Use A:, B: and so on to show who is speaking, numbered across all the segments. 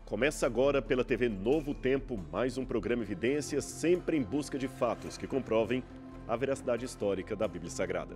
A: Começa agora pela TV Novo Tempo, mais um programa Evidências, sempre em busca de fatos que comprovem a veracidade histórica da Bíblia Sagrada.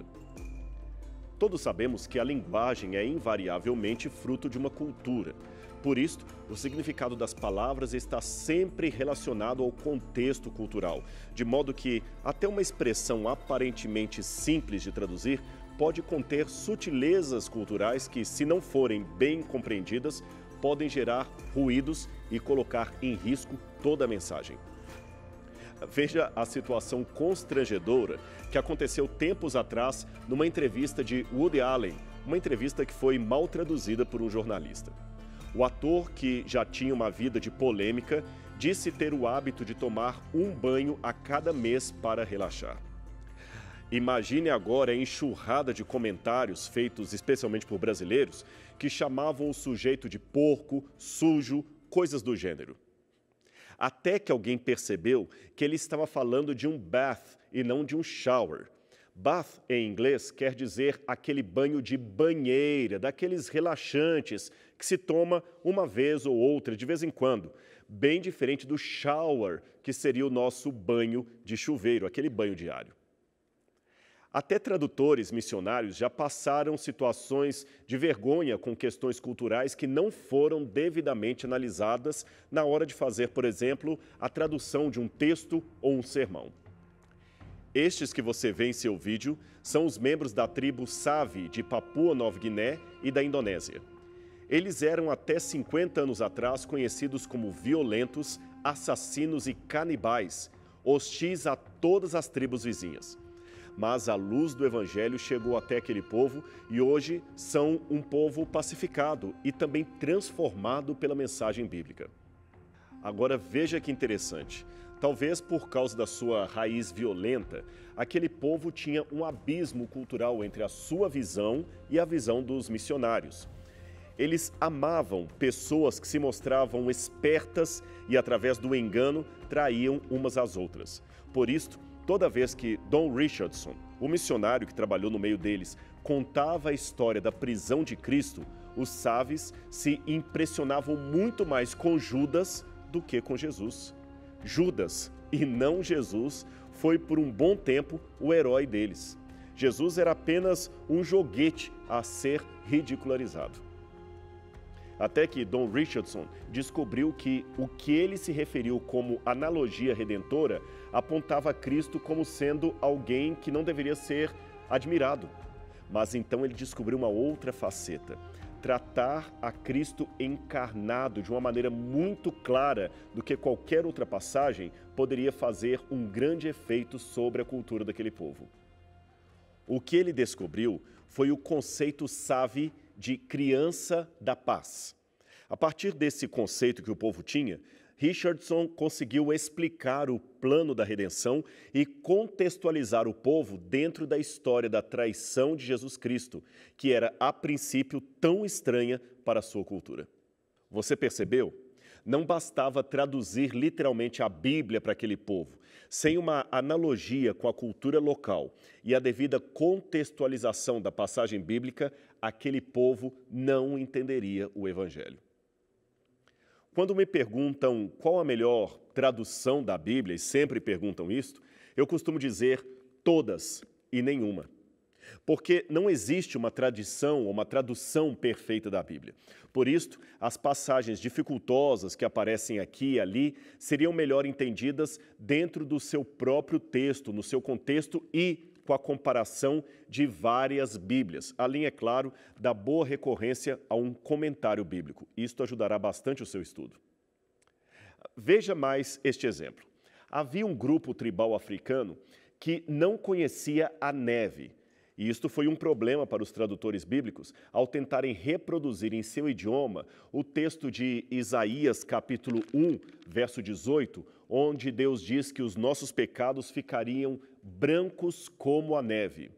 A: Todos sabemos que a linguagem é invariavelmente fruto de uma cultura. Por isso, o significado das palavras está sempre relacionado ao contexto cultural, de modo que até uma expressão aparentemente simples de traduzir pode conter sutilezas culturais que, se não forem bem compreendidas, podem gerar ruídos e colocar em risco toda a mensagem. Veja a situação constrangedora que aconteceu tempos atrás numa entrevista de Woody Allen, uma entrevista que foi mal traduzida por um jornalista. O ator, que já tinha uma vida de polêmica, disse ter o hábito de tomar um banho a cada mês para relaxar. Imagine agora a enxurrada de comentários feitos especialmente por brasileiros que chamavam o sujeito de porco, sujo, coisas do gênero. Até que alguém percebeu que ele estava falando de um bath e não de um shower. Bath, em inglês, quer dizer aquele banho de banheira, daqueles relaxantes que se toma uma vez ou outra, de vez em quando. Bem diferente do shower, que seria o nosso banho de chuveiro, aquele banho diário. Até tradutores missionários já passaram situações de vergonha com questões culturais que não foram devidamente analisadas na hora de fazer, por exemplo, a tradução de um texto ou um sermão. Estes que você vê em seu vídeo são os membros da tribo Savi de Papua Nova Guiné e da Indonésia. Eles eram até 50 anos atrás conhecidos como violentos, assassinos e canibais, hostis a todas as tribos vizinhas. Mas a luz do Evangelho chegou até aquele povo e hoje são um povo pacificado e também transformado pela mensagem bíblica. Agora veja que interessante. Talvez por causa da sua raiz violenta, aquele povo tinha um abismo cultural entre a sua visão e a visão dos missionários. Eles amavam pessoas que se mostravam espertas e, através do engano, traíam umas às outras. Por isso, toda vez que Don Richardson, o missionário que trabalhou no meio deles, contava a história da prisão de Cristo, os Savis se impressionavam muito mais com Judas do que com Jesus. Judas, e não Jesus, foi por um bom tempo o herói deles. Jesus era apenas um joguete a ser ridicularizado. Até que Don Richardson descobriu que o que ele se referiu como analogia redentora apontava a Cristo como sendo alguém que não deveria ser admirado. Mas então ele descobriu uma outra faceta: tratar a Cristo encarnado de uma maneira muito clara do que qualquer outra passagem poderia fazer um grande efeito sobre a cultura daquele povo. O que ele descobriu foi o conceito Savi de criança da paz. A partir desse conceito que o povo tinha, Richardson conseguiu explicar o plano da redenção e contextualizar o povo dentro da história da traição de Jesus Cristo, que era, a princípio, tão estranha para a sua cultura. Você percebeu? Não bastava traduzir literalmente a Bíblia para aquele povo. Sem uma analogia com a cultura local e a devida contextualização da passagem bíblica, aquele povo não entenderia o Evangelho. Quando me perguntam qual a melhor tradução da Bíblia, e sempre perguntam isto, eu costumo dizer todas e nenhuma. Porque não existe uma tradição ou uma tradução perfeita da Bíblia. Por isso, as passagens dificultosas que aparecem aqui e ali seriam melhor entendidas dentro do seu próprio texto, no seu contexto e com a comparação de várias Bíblias, além, é claro, da boa recorrência a um comentário bíblico. Isto ajudará bastante o seu estudo. Veja mais este exemplo. Havia um grupo tribal africano que não conhecia a neve. E isto foi um problema para os tradutores bíblicos ao tentarem reproduzir em seu idioma o texto de Isaías, capítulo 1, verso 18, onde Deus diz que os nossos pecados ficariam brancos como a neve.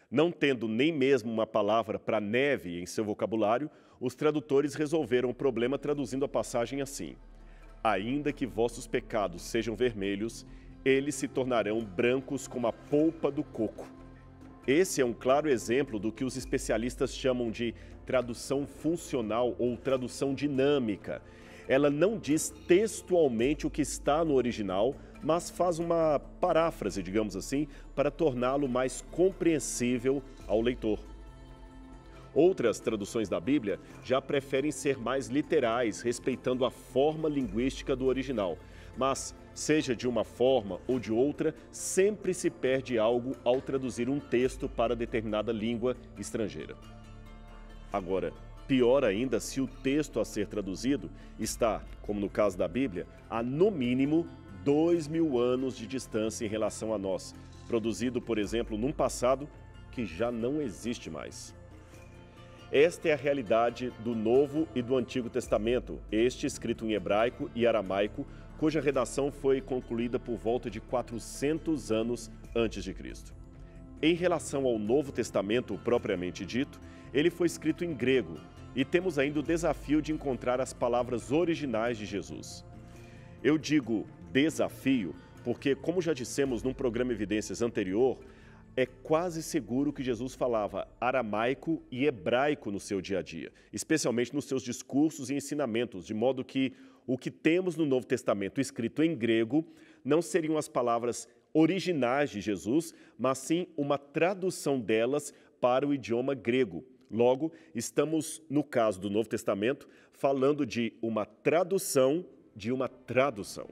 A: Não tendo nem mesmo uma palavra para neve em seu vocabulário, os tradutores resolveram o problema traduzindo a passagem assim: ainda que vossos pecados sejam vermelhos, eles se tornarão brancos como a polpa do coco. Esse é um claro exemplo do que os especialistas chamam de tradução funcional ou tradução dinâmica. Ela não diz textualmente o que está no original, mas faz uma paráfrase, digamos assim, para torná-lo mais compreensível ao leitor. Outras traduções da Bíblia já preferem ser mais literais, respeitando a forma linguística do original. Mas, seja de uma forma ou de outra, sempre se perde algo ao traduzir um texto para determinada língua estrangeira. Agora, pior ainda se o texto a ser traduzido está, como no caso da Bíblia, a no mínimo 2000 anos de distância em relação a nós, produzido, por exemplo, num passado que já não existe mais. Esta é a realidade do Novo e do Antigo Testamento, este escrito em hebraico e aramaico, cuja redação foi concluída por volta de 400 anos antes de Cristo. Em relação ao Novo Testamento propriamente dito, ele foi escrito em grego e temos ainda o desafio de encontrar as palavras originais de Jesus. Eu digo desafio porque, como já dissemos num programa Evidências anterior, é quase seguro que Jesus falava aramaico e hebraico no seu dia a dia, especialmente nos seus discursos e ensinamentos, de modo que o que temos no Novo Testamento escrito em grego não seriam as palavras originais de Jesus, mas sim uma tradução delas para o idioma grego. Logo, estamos, no caso do Novo Testamento, falando de uma tradução de uma tradução.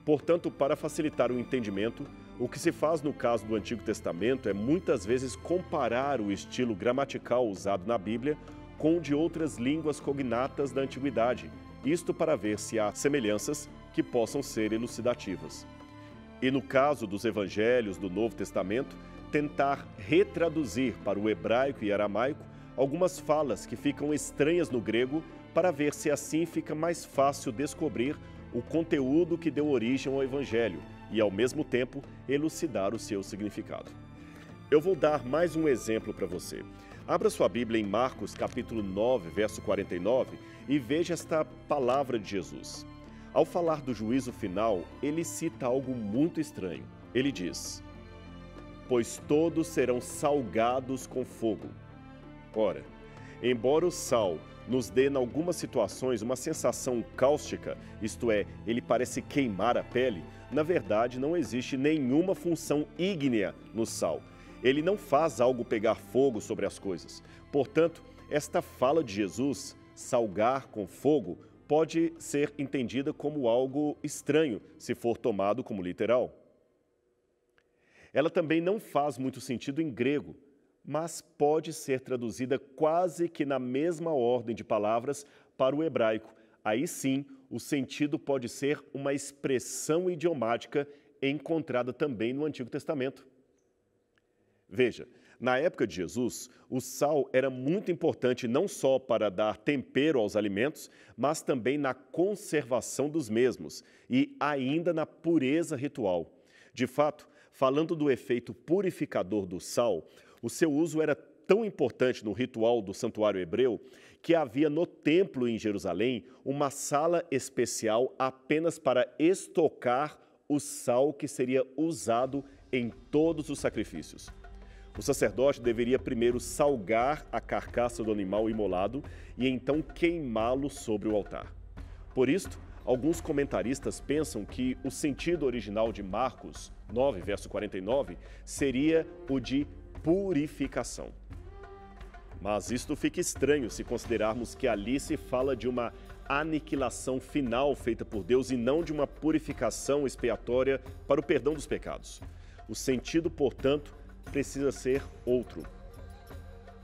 A: Portanto, para facilitar o entendimento, o que se faz no caso do Antigo Testamento é muitas vezes comparar o estilo gramatical usado na Bíblia com o de outras línguas cognatas da Antiguidade, isto para ver se há semelhanças que possam ser elucidativas. E no caso dos evangelhos do Novo Testamento, tentar retraduzir para o hebraico e aramaico algumas falas que ficam estranhas no grego para ver se assim fica mais fácil descobrir o conteúdo que deu origem ao evangelho e, ao mesmo tempo, elucidar o seu significado. Eu vou dar mais um exemplo para você. Abra sua Bíblia em Marcos, capítulo 9, verso 49, e veja esta palavra de Jesus. Ao falar do juízo final, ele cita algo muito estranho. Ele diz: pois todos serão salgados com fogo. Ora, embora o sal nos dê, em algumas situações, uma sensação cáustica, isto é, ele parece queimar a pele, na verdade não existe nenhuma função ígnea no sal. Ele não faz algo pegar fogo sobre as coisas. Portanto, esta fala de Jesus, salgar com fogo, pode ser entendida como algo estranho, se for tomado como literal. Ela também não faz muito sentido em grego, mas pode ser traduzida quase que na mesma ordem de palavras para o hebraico. Aí sim, o sentido pode ser uma expressão idiomática encontrada também no Antigo Testamento. Veja, na época de Jesus, o sal era muito importante não só para dar tempero aos alimentos, mas também na conservação dos mesmos e ainda na pureza ritual. De fato, falando do efeito purificador do sal, o seu uso era tão importante no ritual do santuário hebreu que havia no templo em Jerusalém uma sala especial apenas para estocar o sal que seria usado em todos os sacrifícios. O sacerdote deveria primeiro salgar a carcaça do animal imolado e então queimá-lo sobre o altar. Por isto, alguns comentaristas pensam que o sentido original de Marcos 9, verso 49, seria o de purificação. Mas isto fica estranho se considerarmos que ali se fala de uma aniquilação final feita por Deus e não de uma purificação expiatória para o perdão dos pecados. O sentido, portanto, precisa ser outro.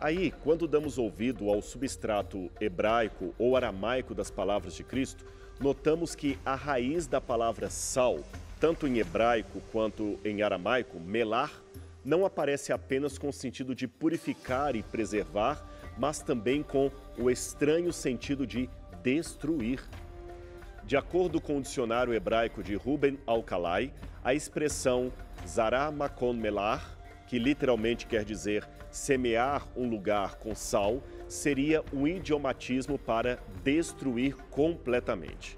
A: Aí, quando damos ouvido ao substrato hebraico ou aramaico das palavras de Cristo, notamos que a raiz da palavra sal, tanto em hebraico quanto em aramaico, melar, não aparece apenas com o sentido de purificar e preservar, mas também com o estranho sentido de destruir. De acordo com o dicionário hebraico de Ruben Alcalay, a expressão zará makon melar, que literalmente quer dizer semear um lugar com sal, seria um idiomatismo para destruir completamente.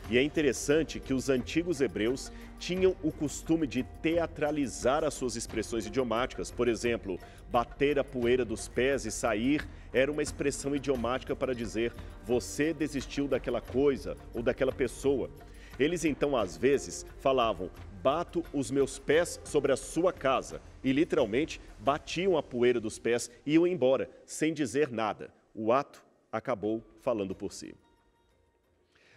A: E é interessante que os antigos hebreus tinham o costume de teatralizar as suas expressões idiomáticas. Por exemplo, bater a poeira dos pés e sair era uma expressão idiomática para dizer você desistiu daquela coisa ou daquela pessoa. Eles então, às vezes, falavam bato os meus pés sobre a sua casa e literalmente batiam a poeira dos pés e iam embora, sem dizer nada. O ato acabou falando por si.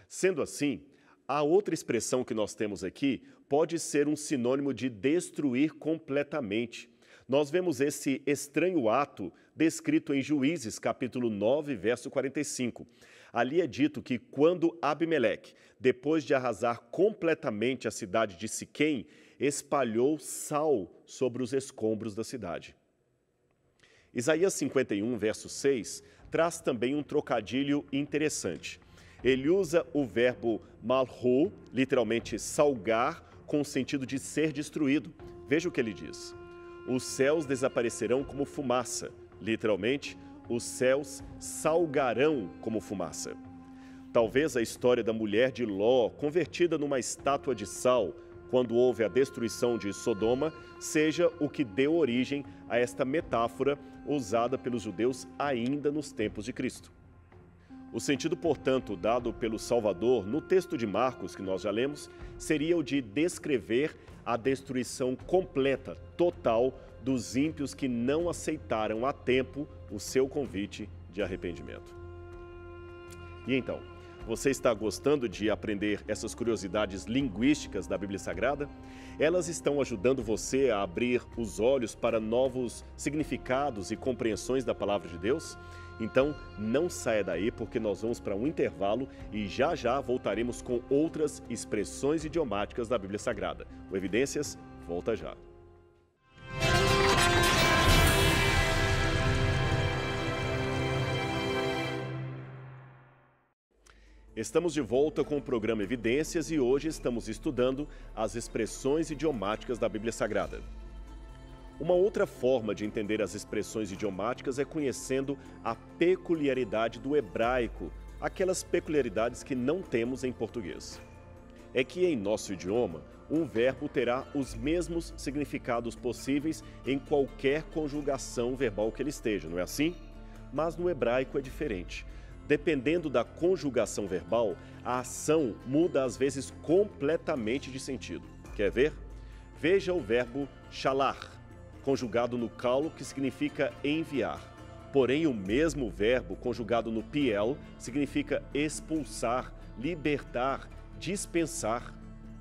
A: Sendo assim, a outra expressão que nós temos aqui pode ser um sinônimo de destruir completamente. Nós vemos esse estranho ato descrito em Juízes, capítulo 9, verso 45. Ali é dito que quando Abimeleque, depois de arrasar completamente a cidade de Siquém, espalhou sal sobre os escombros da cidade. Isaías 51, verso 6, traz também um trocadilho interessante. Ele usa o verbo malho, literalmente salgar, com o sentido de ser destruído. Veja o que ele diz. Os céus desaparecerão como fumaça. Literalmente, os céus salgarão como fumaça. Talvez a história da mulher de Ló, convertida numa estátua de sal, quando houve a destruição de Sodoma, seja o que deu origem a esta metáfora usada pelos judeus ainda nos tempos de Cristo. O sentido, portanto, dado pelo Salvador no texto de Marcos, que nós já lemos, seria o de descrever a destruição completa, total, dos ímpios que não aceitaram a tempo o seu convite de arrependimento. E então, você está gostando de aprender essas curiosidades linguísticas da Bíblia Sagrada? Elas estão ajudando você a abrir os olhos para novos significados e compreensões da Palavra de Deus? Então, não saia daí porque nós vamos para um intervalo e já já voltaremos com outras expressões idiomáticas da Bíblia Sagrada. O Evidências volta já. Estamos de volta com o programa Evidências e hoje estamos estudando as expressões idiomáticas da Bíblia Sagrada. Uma outra forma de entender as expressões idiomáticas é conhecendo a peculiaridade do hebraico, aquelas peculiaridades que não temos em português. É que em nosso idioma, um verbo terá os mesmos significados possíveis em qualquer conjugação verbal que ele esteja, não é assim? Mas no hebraico é diferente. Dependendo da conjugação verbal, a ação muda às vezes completamente de sentido. Quer ver? Veja o verbo shalar, conjugado no caulo, que significa enviar. Porém, o mesmo verbo conjugado no piel significa expulsar, libertar, dispensar.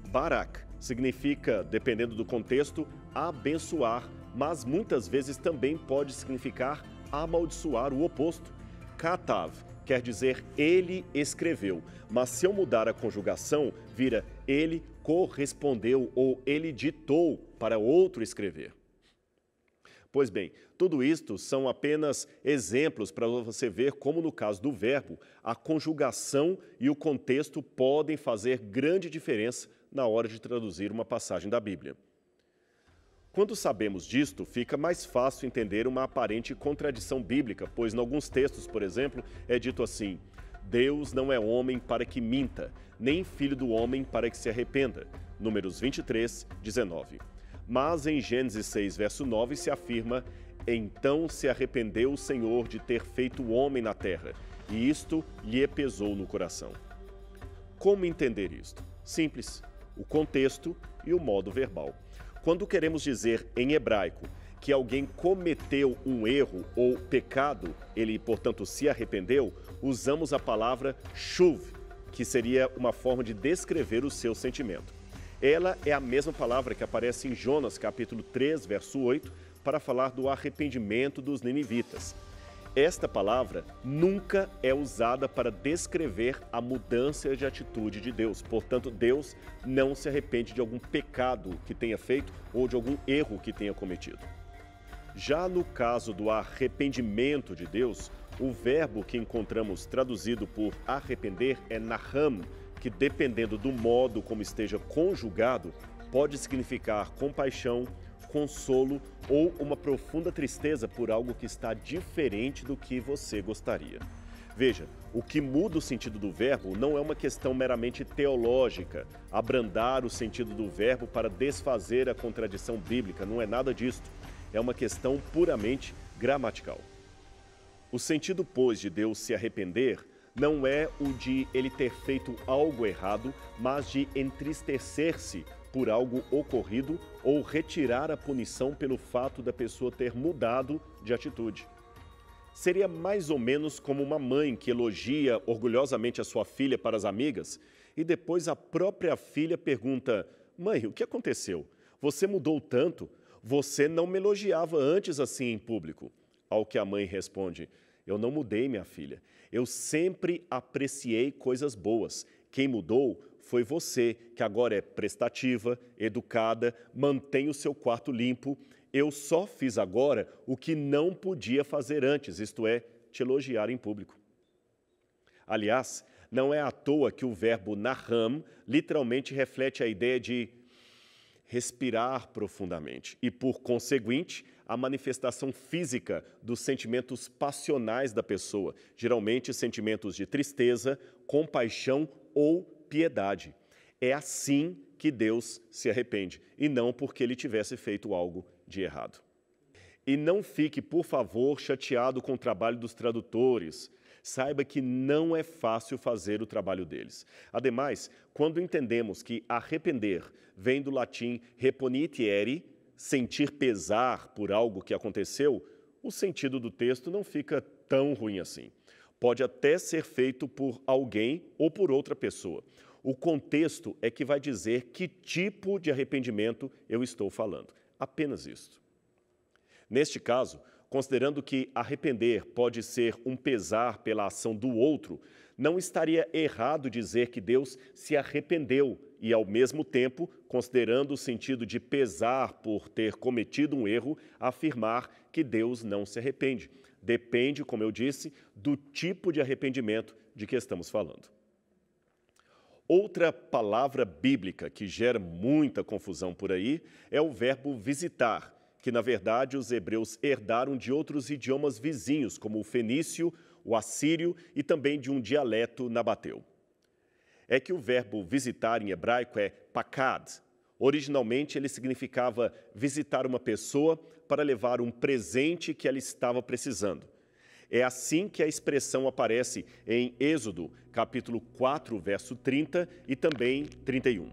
A: Barak significa, dependendo do contexto, abençoar, mas muitas vezes também pode significar amaldiçoar, o oposto. Katav quer dizer ele escreveu, mas se eu mudar a conjugação, vira ele correspondeu ou ele ditou para outro escrever. Pois bem, tudo isto são apenas exemplos para você ver como, no caso do verbo, a conjugação e o contexto podem fazer grande diferença na hora de traduzir uma passagem da Bíblia. Quando sabemos disto, fica mais fácil entender uma aparente contradição bíblica, pois em alguns textos, por exemplo, é dito assim: Deus não é homem para que minta, nem filho do homem para que se arrependa. Números 23, 19. Mas em Gênesis 6, verso 9, se afirma: então se arrependeu o Senhor de ter feito o homem na terra, e isto lhe pesou no coração. Como entender isto? Simples: o contexto e o modo verbal. Quando queremos dizer em hebraico que alguém cometeu um erro ou pecado, ele, portanto, se arrependeu, usamos a palavra shuv, que seria uma forma de descrever o seu sentimento. Ela é a mesma palavra que aparece em Jonas, capítulo 3, verso 8, para falar do arrependimento dos ninivitas. Esta palavra nunca é usada para descrever a mudança de atitude de Deus. Portanto, Deus não se arrepende de algum pecado que tenha feito ou de algum erro que tenha cometido. Já no caso do arrependimento de Deus, o verbo que encontramos traduzido por arrepender é naham, que dependendo do modo como esteja conjugado, pode significar compaixão, consolo ou uma profunda tristeza por algo que está diferente do que você gostaria. Veja, O que muda o sentido do verbo não é uma questão meramente teológica, abrandar o sentido do verbo para desfazer a contradição bíblica, não é nada disso. É uma questão puramente gramatical. O sentido, pois, de Deus se arrepender não é o de ele ter feito algo errado, mas de entristecer-se por algo ocorrido ou retirar a punição pelo fato da pessoa ter mudado de atitude. Seria mais ou menos como uma mãe que elogia orgulhosamente a sua filha para as amigas e depois a própria filha pergunta: "Mãe, o que aconteceu? Você mudou tanto? Você não me elogiava antes assim em público." Ao que a mãe responde: "Eu não mudei, minha filha. Eu sempre apreciei coisas boas. Quem mudou foi você, que agora é prestativa, educada, mantém o seu quarto limpo. Eu só fiz agora o que não podia fazer antes, isto é, te elogiar em público." Aliás, não é à toa que o verbo naham literalmente reflete a ideia de respirar profundamente e, por conseguinte, a manifestação física dos sentimentos passionais da pessoa, geralmente sentimentos de tristeza, compaixão ou piedade. É assim que Deus se arrepende, e não porque ele tivesse feito algo de errado. E não fique, por favor, chateado com o trabalho dos tradutores. Saiba que não é fácil fazer o trabalho deles. Ademais, quando entendemos que arrepender vem do latim reponitiere, sentir pesar por algo que aconteceu, o sentido do texto não fica tão ruim assim. Pode até ser feito por alguém ou por outra pessoa. O contexto é que vai dizer que tipo de arrependimento eu estou falando. Apenas isso. Neste caso, considerando que arrepender pode ser um pesar pela ação do outro, não estaria errado dizer que Deus se arrependeu e, ao mesmo tempo, considerando o sentido de pesar por ter cometido um erro, afirmar que Deus não se arrepende. Depende, como eu disse, do tipo de arrependimento de que estamos falando. Outra palavra bíblica que gera muita confusão por aí é o verbo visitar, que, na verdade, os hebreus herdaram de outros idiomas vizinhos, como o fenício, o assírio e também de um dialeto nabateu. É que o verbo visitar em hebraico é pakad. Originalmente, ele significava visitar uma pessoa para levar um presente que ela estava precisando. É assim que a expressão aparece em Êxodo, capítulo 4, verso 30 e também 31.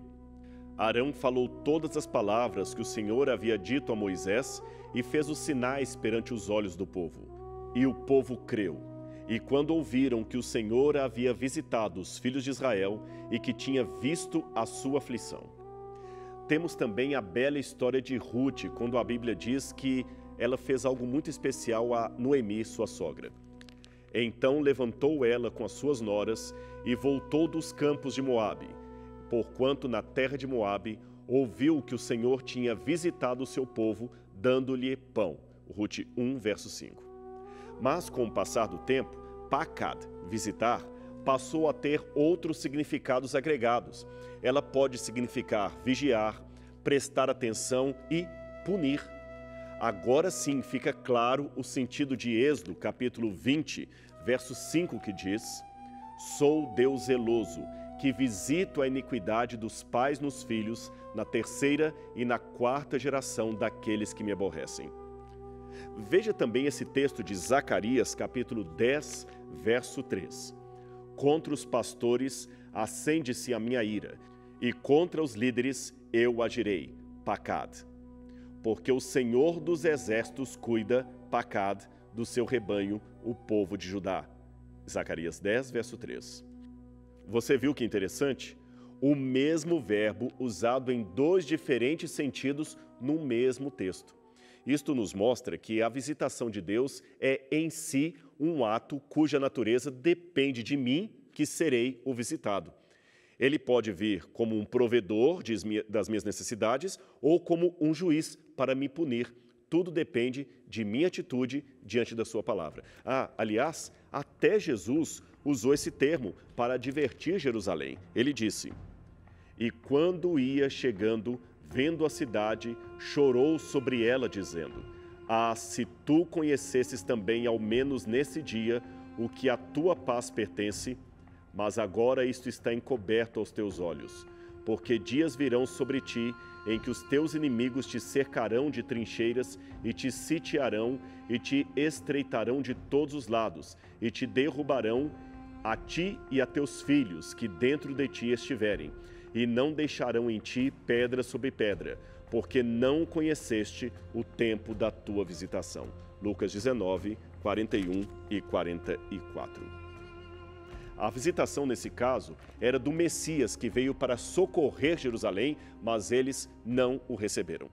A: Arão falou todas as palavras que o Senhor havia dito a Moisés e fez os sinais perante os olhos do povo. E o povo creu. E quando ouviram que o Senhor havia visitado os filhos de Israel e que tinha visto a sua aflição. Temos também a bela história de Ruth, quando a Bíblia diz que ela fez algo muito especial a Noemi, sua sogra. Então levantou ela com as suas noras e voltou dos campos de Moabe, porquanto na terra de Moabe ouviu que o Senhor tinha visitado o seu povo, dando-lhe pão. Ruth 1, verso 5. Mas, com o passar do tempo, pakad, visitar, passou a ter outros significados agregados. Ela pode significar vigiar, prestar atenção e punir. Agora sim fica claro o sentido de Êxodo, capítulo 20, verso 5, que diz: "Sou Deus zeloso, que visito a iniquidade dos pais nos filhos, na terceira e na quarta geração daqueles que me aborrecem." Veja também esse texto de Zacarias, capítulo 10, verso 3. "Contra os pastores acende-se a minha ira, e contra os líderes eu agirei." Pakad. Porque o Senhor dos exércitos cuida, pakad, do seu rebanho, o povo de Judá. Zacarias 10, verso 3. Você viu que interessante? O mesmo verbo usado em dois diferentes sentidos no mesmo texto. Isto nos mostra que a visitação de Deus é em si um ato cuja natureza depende de mim, que serei o visitado. Ele pode vir como um provedor das minhas necessidades ou como um juiz para me punir. Tudo depende de minha atitude diante da sua palavra. Aliás, até Jesus usou esse termo para advertir Jerusalém. Ele disse: "E quando ia chegando, vendo a cidade, chorou sobre ela, dizendo: se tu conhecesses também, ao menos nesse dia, o que à tua paz pertence, mas agora isto está encoberto aos teus olhos, porque dias virão sobre ti em que os teus inimigos te cercarão de trincheiras e te sitiarão e te estreitarão de todos os lados e te derrubarão a ti e a teus filhos que dentro de ti estiverem, e não deixarão em ti pedra sobre pedra, porque não conheceste o tempo da tua visitação. Lucas 19, 41 e 44. A visitação, nesse caso, era do Messias que veio para socorrer Jerusalém, mas eles não o receberam.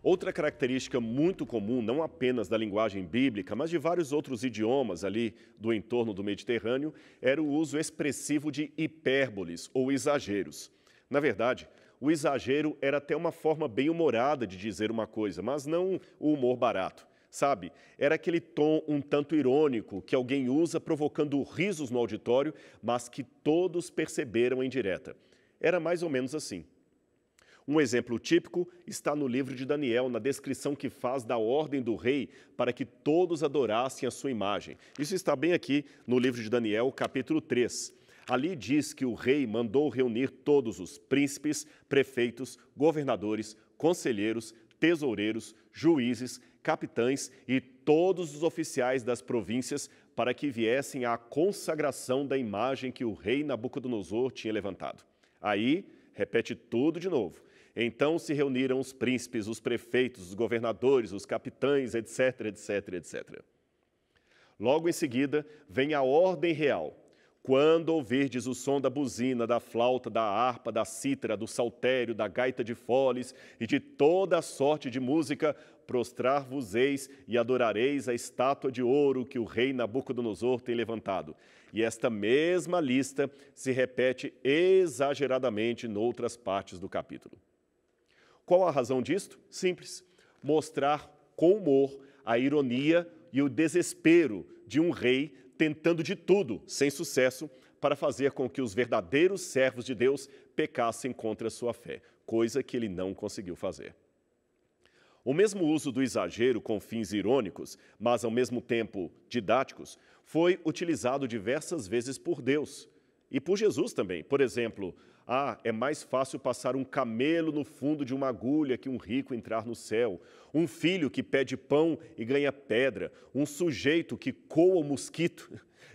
A: Outra característica muito comum, não apenas da linguagem bíblica, mas de vários outros idiomas ali do entorno do Mediterrâneo, era o uso expressivo de hipérboles ou exageros. Na verdade, o exagero era até uma forma bem humorada de dizer uma coisa, mas não o humor barato. Sabe, era aquele tom um tanto irônico que alguém usa provocando risos no auditório, mas que todos perceberam em direta. Era mais ou menos assim. Um exemplo típico está no livro de Daniel, na descrição que faz da ordem do rei para que todos adorassem a sua imagem. Isso está bem aqui no livro de Daniel, capítulo 3. Ali diz que o rei mandou reunir todos os príncipes, prefeitos, governadores, conselheiros, tesoureiros, juízes, capitães e todos os oficiais das províncias para que viessem à consagração da imagem que o rei Nabucodonosor tinha levantado. Aí, repete tudo de novo. Então se reuniram os príncipes, os prefeitos, os governadores, os capitães, etc, etc, etc. Logo em seguida, vem a ordem real. Quando ouvirdes o som da buzina, da flauta, da harpa, da cítara, do saltério, da gaita de foles e de toda a sorte de música, prostrar-vos-eis e adorareis a estátua de ouro que o rei Nabucodonosor tem levantado. E esta mesma lista se repete exageradamente em outras partes do capítulo. Qual a razão disto? Simples. Mostrar com humor a ironia e o desespero de um rei tentando de tudo, sem sucesso, para fazer com que os verdadeiros servos de Deus pecassem contra a sua fé, coisa que ele não conseguiu fazer. O mesmo uso do exagero com fins irônicos, mas ao mesmo tempo didáticos, foi utilizado diversas vezes por Deus e por Jesus também. Por exemplo, é mais fácil passar um camelo no fundo de uma agulha que um rico entrar no céu. Um filho que pede pão e ganha pedra. Um sujeito que coa o mosquito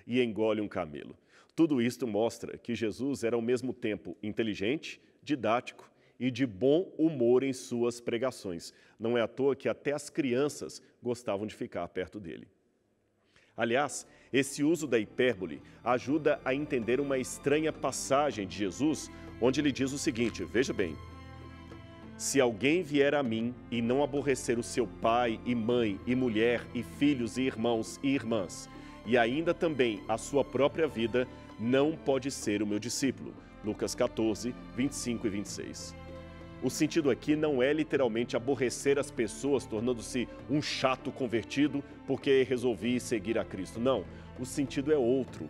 A: e engole um camelo. Tudo isto mostra que Jesus era ao mesmo tempo inteligente, didático e de bom humor em suas pregações. Não é à toa que até as crianças gostavam de ficar perto dele. Aliás, esse uso da hipérbole ajuda a entender uma estranha passagem de Jesus, onde ele diz o seguinte, veja bem: se alguém vier a mim e não aborrecer o seu pai e mãe e mulher e filhos e irmãos e irmãs, e ainda também a sua própria vida, não pode ser o meu discípulo. Lucas 14, 25 e 26. O sentido aqui não é literalmente aborrecer as pessoas, tornando-se um chato convertido porque resolvi seguir a Cristo. Não, o sentido é outro.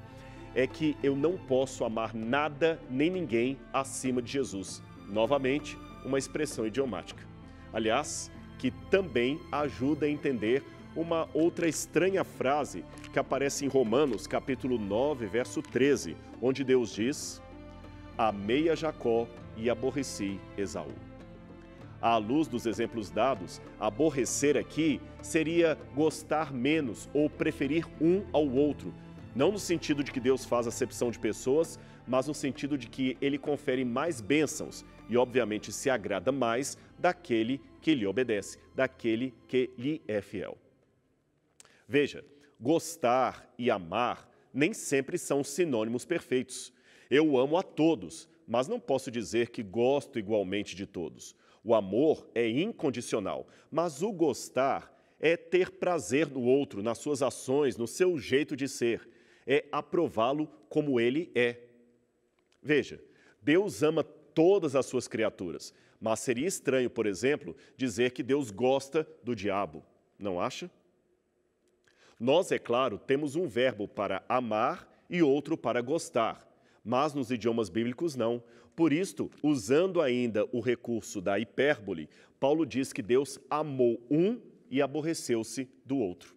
A: É que eu não posso amar nada nem ninguém acima de Jesus. Novamente, uma expressão idiomática. Aliás, que também ajuda a entender uma outra estranha frase que aparece em Romanos, capítulo 9, verso 13, onde Deus diz: amei a Jacó e aborreci Esaú. À luz dos exemplos dados, aborrecer aqui seria gostar menos ou preferir um ao outro, não no sentido de que Deus faz acepção de pessoas, mas no sentido de que ele confere mais bênçãos e, obviamente, se agrada mais daquele que lhe obedece, daquele que lhe é fiel. Veja, gostar e amar nem sempre são sinônimos perfeitos. Eu amo a todos, mas não posso dizer que gosto igualmente de todos. O amor é incondicional, mas o gostar é ter prazer no outro, nas suas ações, no seu jeito de ser. É aprová-lo como ele é. Veja, Deus ama todas as suas criaturas, mas seria estranho, por exemplo, dizer que Deus gosta do diabo, não acha? Nós, é claro, temos um verbo para amar e outro para gostar, mas nos idiomas bíblicos não. Por isto, usando ainda o recurso da hipérbole, Paulo diz que Deus amou um e aborreceu-se do outro.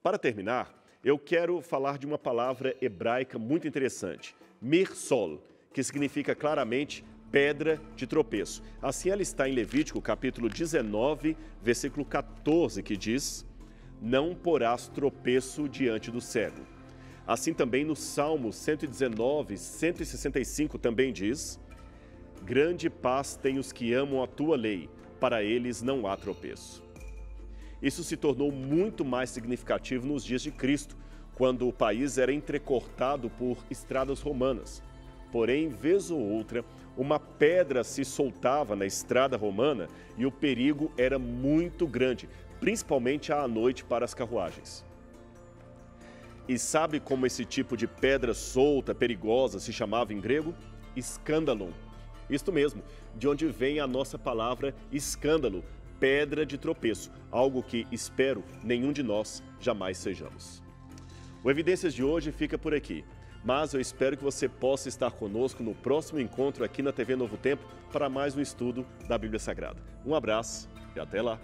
A: Para terminar, eu quero falar de uma palavra hebraica muito interessante, mirsol, que significa claramente pedra de tropeço. Assim ela está em Levítico, capítulo 19, versículo 14, que diz: não porás tropeço diante do cego. Assim também no Salmo 119, 165 também diz: grande paz têm os que amam a tua lei, para eles não há tropeço. Isso se tornou muito mais significativo nos dias de Cristo, quando o país era entrecortado por estradas romanas. Porém, vez ou outra, uma pedra se soltava na estrada romana e o perigo era muito grande, principalmente à noite para as carruagens. E sabe como esse tipo de pedra solta, perigosa, se chamava em grego? Escândalon. Isto mesmo, de onde vem a nossa palavra escândalo, pedra de tropeço, algo que espero nenhum de nós jamais sejamos. O Evidências de hoje fica por aqui, mas eu espero que você possa estar conosco no próximo encontro aqui na TV Novo Tempo para mais um estudo da Bíblia Sagrada. Um abraço e até lá!